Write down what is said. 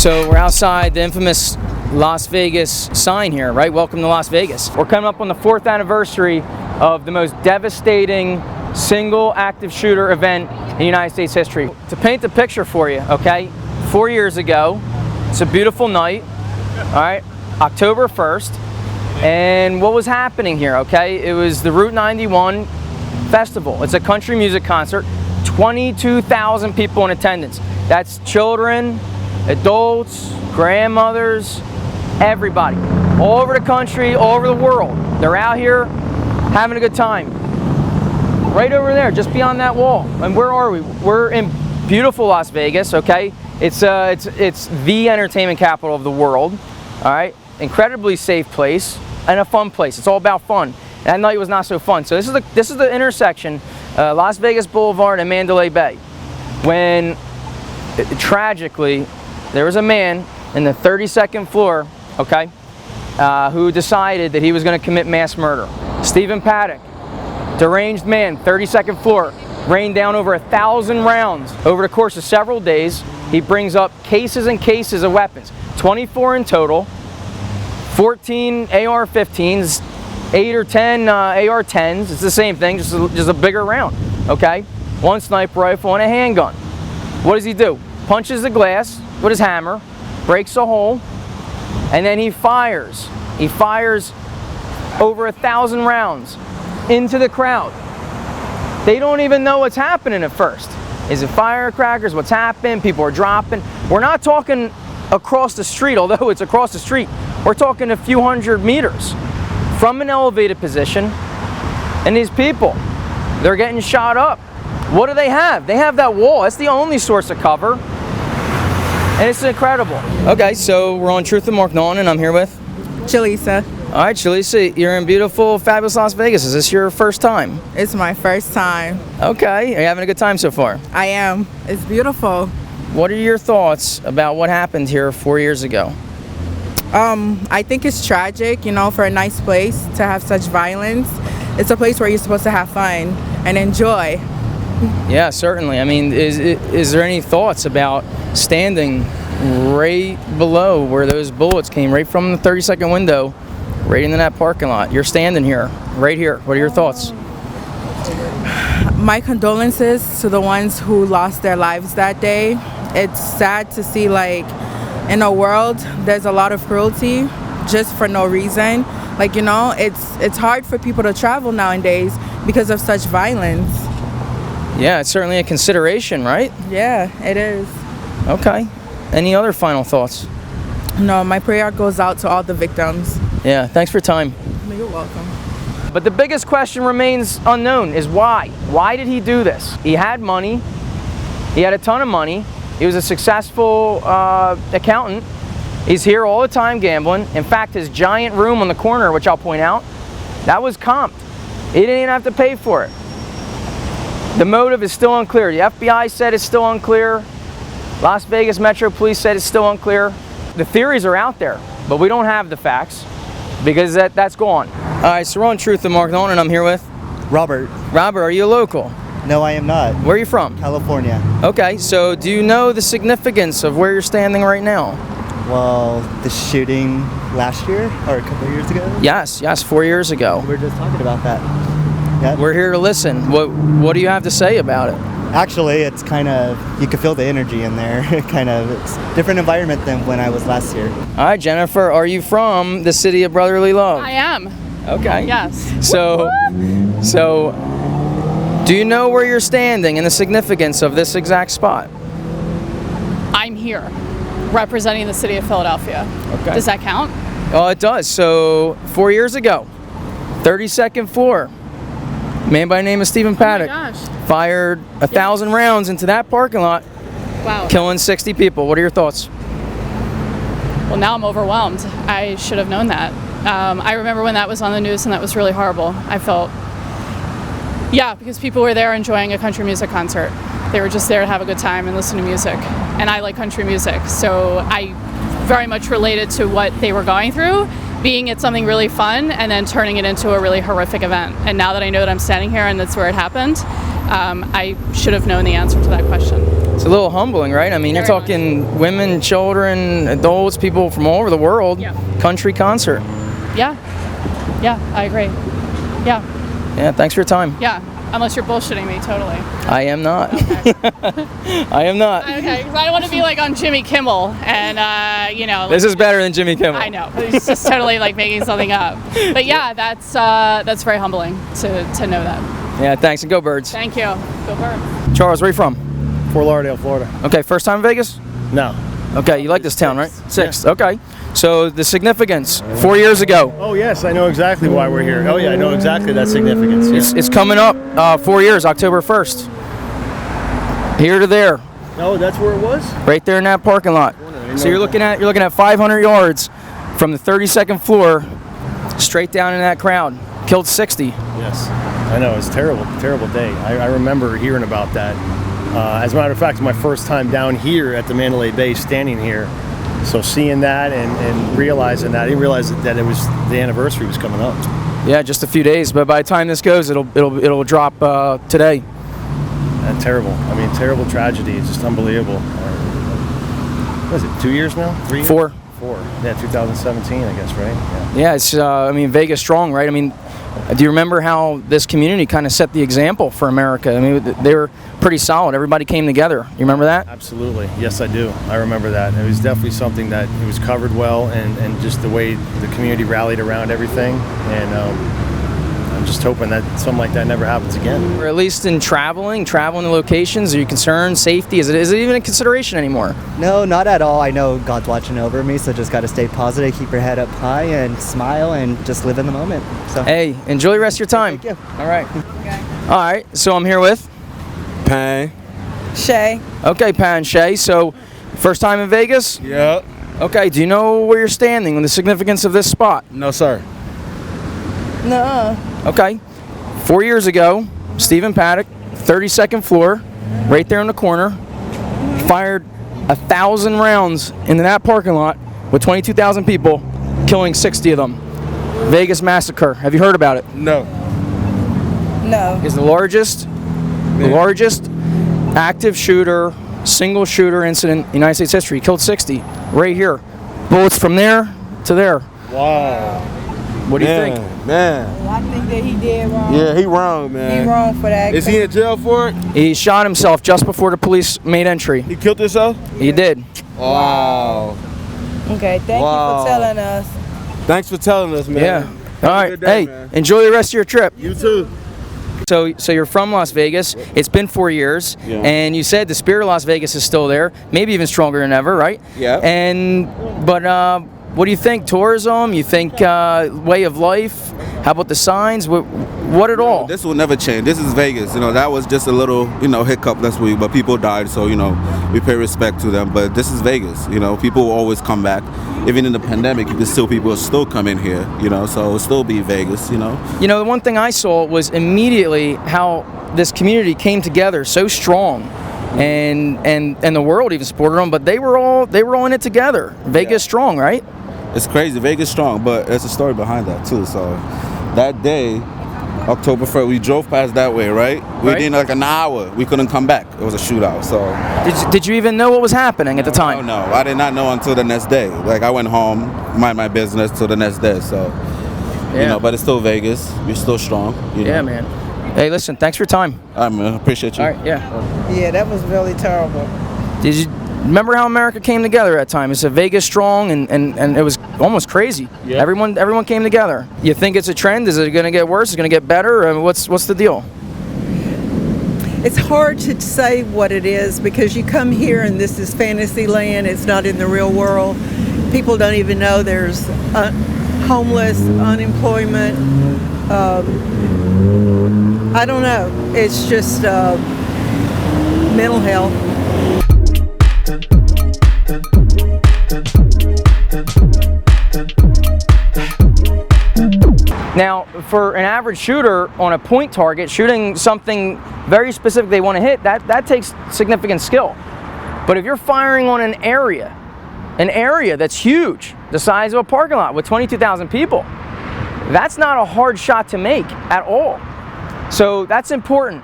So we're outside the infamous Las Vegas sign here, right? Welcome to Las Vegas. We're coming up on the 4th anniversary of the most devastating single active shooter event in United States history. To paint the picture for you, okay, 4 years ago, it's a beautiful night, all right, October 1st, and what was happening here, okay? It was the Route 91 Festival. It's a country music concert, 22,000 people in attendance. That's children, adults, grandmothers, everybody, all over the country, all over the world. They're out here having a good time. Right over there, just beyond that wall. And where are we? We're in beautiful Las Vegas, okay? It's the entertainment capital of the world, all right? Incredibly safe place and a fun place. It's all about fun. That night was not so fun. So this is the intersection, Las Vegas Boulevard and Mandalay Bay, when tragically there was a man in the 32nd floor, okay, who decided that he was going to commit mass murder. Steven Paddock, deranged man, 32nd floor, rained down over 1,000 rounds over the course of several days. He brings up cases and cases of weapons, 24 in total, 14 AR-15s, 8 or 10 AR-10s. It's the same thing, just a bigger round, okay? One sniper rifle and a handgun. What does he do? Punches the glass with his hammer, breaks a hole, and then he fires. He fires over 1,000 rounds into the crowd. They don't even know what's happening at first. Is it firecrackers? What's happening? People are dropping. We're not talking across the street, although it's across the street. We're talking a few hundred meters from an elevated position, and these people, they're getting shot up. What do they have? They have that wall. That's the only source of cover, and it's incredible. Okay, so we're on Truth and Mark Nolan, and I'm here with Jaleesa. All right, Jaleesa, you're in beautiful, fabulous Las Vegas. Is this your first time? It's my first time. Okay, are you having a good time so far? I am. It's beautiful. What are your thoughts about what happened here 4 years ago? I think it's tragic, you know, for a nice place to have such violence. It's a place where you're supposed to have fun and enjoy. Yeah, certainly. I mean, is there any thoughts about standing right below where those bullets came, right from the 30-second window, right into that parking lot? You're standing here, right here. What are your thoughts? My condolences to the ones who lost their lives that day. It's sad to see, like, in a world, there's a lot of cruelty just for no reason. Like, you know, it's hard for people to travel nowadays because of such violence. Yeah, it's certainly a consideration, right? Yeah, it is. Okay. Any other final thoughts? No, my prayer goes out to all the victims. Yeah, thanks for your time. You're welcome. But the biggest question remains unknown, is why? Why did he do this? He had money. He had a ton of money. He was a successful accountant. He's here all the time gambling. In fact, his giant room on the corner, which I'll point out, that was comped. He didn't even have to pay for it. The motive is still unclear. The FBI said it's still unclear. Las Vegas Metro Police said it's still unclear. The theories are out there, but we don't have the facts because that's gone. All right, so we're on Truth and Mark Nolan, and I'm here with Robert. Robert, are you a local? No, I am not. Where are you from? California. Okay, so do you know the significance of where you're standing right now? Well, the shooting last year or a couple of years ago? Yes, 4 years ago. We were just talking about that. Yeah. We're here to listen. What do you have to say about it? Actually, it's kind of, you can feel the energy in there. It's a different environment than when I was last year. All right, Jennifer, are you from the city of brotherly love? I am. Okay. Yes. So do you know where you're standing and the significance of this exact spot? I'm here representing the city of Philadelphia. Okay. Does that count? Oh, it does. So 4 years ago, 32nd floor, man by the name of Steven Paddock fired 1,000 rounds into that parking lot, Wow. killing 60 people. What are your thoughts? Well, now I'm overwhelmed. I should have known that. I remember when that was on the news, and that was really horrible. I felt, because people were there enjoying a country music concert. They were just there to have a good time and listen to music. And I like country music, so I very much related to what they were going through. being it something really fun and then turning it into a really horrific event. And now that I know that I'm standing here and that's where it happened, I should have known the answer to that question. It's a little humbling, right? I mean, Very you're talking women, children, adults, people from all over the world. Yeah. Country concert. Yeah, I agree. Yeah, Yeah, thanks for your time. yeah. Unless you're bullshitting me, totally. I am not. Okay. I am not. Okay, because I don't want to be like on Jimmy Kimmel and, you know. This is better than Jimmy Kimmel. I know. It's just totally like making something up. But yeah, that's very humbling to know that. Yeah, thanks, and go Birds. Thank you. Go Birds. Charles, where are you from? Fort Lauderdale, Florida. Okay, first time in Vegas? No. Okay, you like this town, right? Sixth. Okay. So the significance, 4 years ago. Oh yes, I know exactly why we're here. Oh yeah, I know exactly that significance. Yeah. It's coming up 4 years, October 1st. Here to there, Oh, that's where it was? right there in that parking lot. So you're looking at 500 yards from the 32nd floor, straight down in that crowd. Killed 60. Yes. I know, it's terrible, terrible day. I remember hearing about that. As a matter of fact, it's my first time down here at the Mandalay Bay, standing here. So seeing that and realizing that, I didn't realize that it was the anniversary was coming up. Yeah, just a few days, but by the time this goes, it'll drop today. And terrible. I mean, terrible tragedy. It's just unbelievable. What is it? 2 years now? 3 years? 4. 4. Yeah, 2017, I guess, right? Yeah. Yeah, it's I mean, Vegas strong, right? I mean, do you remember how this community kind of set the example for America? I mean, they were pretty solid. Everybody came together. You remember that? Absolutely. Yes, I do. I remember that. It was definitely something that it was covered well, and just the way the community rallied around everything. And I'm just hoping that something like that never happens again. Or at least in traveling to locations, are you concerned? Safety? Is it even a consideration anymore? No, not at all. I know God's watching over me, so just got to stay positive, keep your head up high, and smile, and just live in the moment. So. Hey, enjoy the rest of your time. Thank you. All right. All right, so I'm here with Pan. Shay. Okay, Pat and Shay. So, first time in Vegas? Yep. Okay, do you know where you're standing and the significance of this spot? No, sir. Nuh-uh. Okay. 4 years ago, Steven Paddock, 32nd floor, right there in the corner, fired 1,000 rounds into that parking lot with 22,000 people, killing 60 of them. Vegas Massacre. Have you heard about it? No. No. Is the largest active shooter, single shooter incident in United States history. Killed 60 right here. Bullets from there to there. Wow. What do you think? Man. I think that he did wrong. Yeah, he wrong, man. He wrong for that. Is he in jail for it? He shot himself just before the police made entry. He killed himself? He did. Wow. Okay, thank Wow. you for telling us. Thanks for telling us, man. Yeah. Have All a right. good day, Hey, man. enjoy the rest of your trip. You too. So you're from Las Vegas. It's been 4 years, Yeah. and you said the spirit of Las Vegas is still there, maybe even stronger than ever, right? Yeah. But what do you think? Tourism? You think way of life? How about the signs? What at all? This will never change. This is Vegas. That was just a little, hiccup last week, but people died, so, we pay respect to them. But this is Vegas. People will always come back. Even in the pandemic, people still come in here, so it'll still be Vegas, The one thing I saw was immediately how this community came together so strong. And the world even supported them, but they were all in it together. Vegas strong, right? It's crazy. Vegas strong, but there's a story behind that, too. So that day, October 1st, we drove past that way, right? We did like an hour. We couldn't come back. It was a shootout, so. Did you even know what was happening at the time? Oh, no. I did not know until the next day. Like, I went home, mind my business till the next day, so. Yeah. But it's still Vegas. We're still strong. Yeah, man. Hey, listen, thanks for your time. I appreciate you. All right, yeah. Yeah, that was really terrible. Did you remember how America came together at that time? It's a Vegas strong, and it was almost crazy. Yeah. Everyone came together. You think it's a trend? Is it going to get worse? Is it going to get better? I mean, what's the deal? It's hard to say what it is because you come here and this is fantasy land. It's not in the real world. People don't even know there's homeless, unemployment. I don't know. It's just mental health. Now, for an average shooter on a point target, shooting something very specific they want to hit, that takes significant skill. But if you're firing on an area an area that's huge, the size of a parking lot with 22,000 people. That's not a hard shot to make at all. So that's important.